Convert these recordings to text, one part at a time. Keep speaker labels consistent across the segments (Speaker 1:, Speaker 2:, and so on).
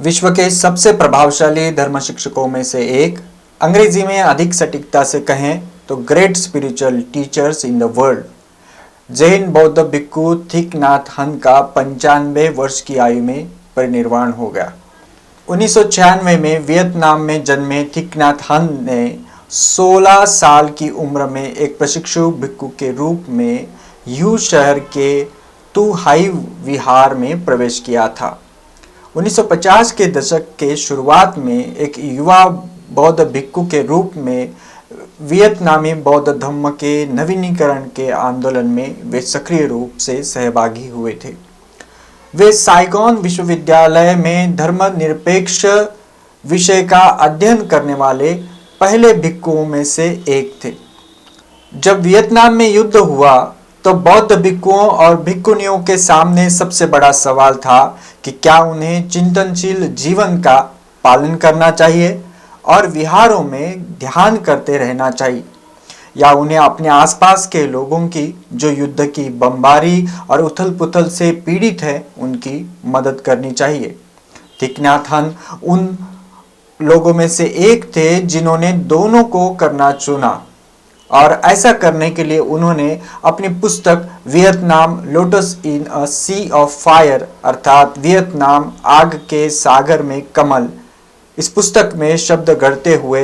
Speaker 1: विश्व के सबसे प्रभावशाली धर्म शिक्षकों में से एक, अंग्रेजी में अधिक सटीकता से कहें तो great spiritual teachers in the world, Jain बौद्ध भिक्खु थिक नाथ हन का 95 वर्ष की आयु में परिनिर्वाण हो गया। 1996 में वियतनाम में जन्मे थिक नाथ हन ने 16 साल की उम्र में एक प्रशिक्षु भिक्खु के रूप में यू शहर के तू हाई विहार में प्रवेश किया था। 1950 के दशक के शुरुआत में एक युवा बौद्ध भिक्खु के रूप में वियतनामी बौद्ध धर्म के नवीनीकरण के आंदोलन में वे सक्रिय रूप से सहभागी हुए थे। वे साइगोन विश्वविद्यालय में धर्मनिरपेक्ष विषय का अध्ययन करने वाले पहले भिक्खुओं में से एक थे। जब वियतनाम में युद्ध हुआ तो बौद्ध भिक्खुओं और भिक्खुनियों के सामने सबसे बड़ा सवाल था कि क्या उन्हें चिंतनशील जीवन का पालन करना चाहिए और विहारों में ध्यान करते रहना चाहिए, या उन्हें अपने आसपास के लोगों की जो युद्ध की बमबारी और उथल पुथल से पीड़ित है उनकी मदद करनी चाहिए। थिक नाथ हन उन लोगों में से एक थे जिन्होंने दोनों को करना चुना, और ऐसा करने के लिए उन्होंने अपनी पुस्तक Vietnam lotus in a sea of fire अर्थात वियतनाम आग के सागर में कमल, इस पुस्तक में शब्द गढ़ते हुए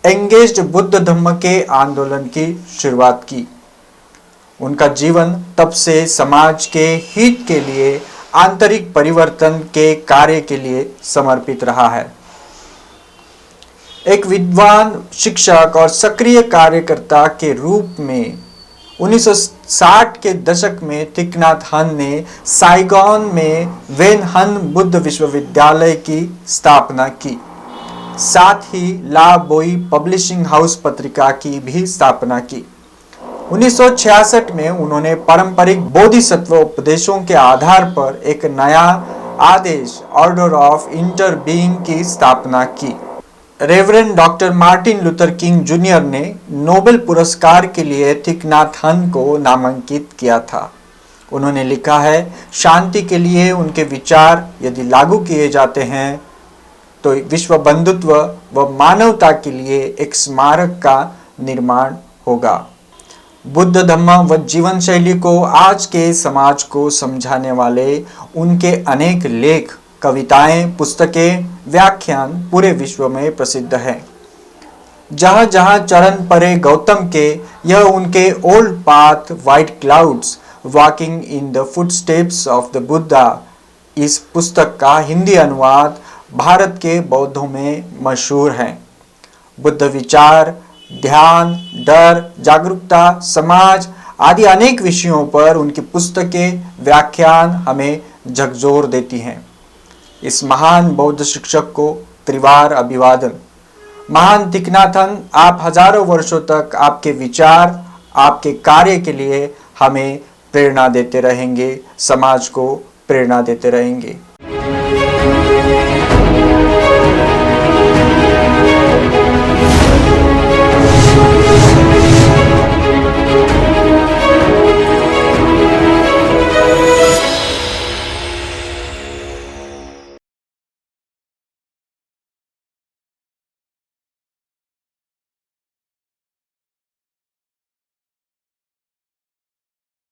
Speaker 1: एंगेज्ड बुद्ध धम्म के आंदोलन की शुरुआत की। उनका जीवन तब से समाज के हित के लिए, आंतरिक परिवर्तन के कार्य के लिए समर्पित रहा है। एक विद्वान शिक्षक और सक्रिय कार्यकर्ता के रूप में 1960 के दशक में थिक नाथ हन ने साइगोन में वेन हन बुद्ध विश्वविद्यालय की स्थापना की। साथ ही ला बोई पब्लिशिंग हाउस पत्रिका की भी स्थापना की। 1966 में उन्होंने पारंपरिक बोधिसत्व उपदेशों के आधार पर एक नया आदेश ऑर्डर ऑफ इंटर बीइंग की स्थापना की। Reverend doctor Martin Luther king junior ने नोबेल पुरस्कार के लिए थिक नाथ हन को नामांकित किया था। उन्होंने लिखा है, शांति के लिए उनके विचार यदि लागू किए जाते हैं तो विश्व बंधुत्व व मानवता के लिए एक स्मारक का निर्माण होगा। बुद्ध धम्म व जीवन शैली को आज के समाज को समझाने वाले उनके अनेक लेख, कविताएं, पुस्तकें, व्याख्यान पूरे विश्व में प्रसिद्ध हैं। जहां जहां चरण परे गौतम के, यह उनके old path white clouds walking in the footsteps of the Buddha, इस पुस्तक का हिंदी अनुवाद भारत के बौद्धों में मशहूर है। बुद्ध विचार, ध्यान, डर, जागरूकता, समाज आदि अनेक विषयों पर उनकी पुस्तकें, व्याख्यान हमें झकझोर देती हैं। इस महान बौद्ध शिक्षक को त्रिवार अभिवादन। महान थिक नाथ हन, आप हजारों वर्षों तक आपके विचार, आपके कार्य के लिए हमें प्रेरणा देते रहेंगे, समाज को प्रेरणा देते रहेंगे।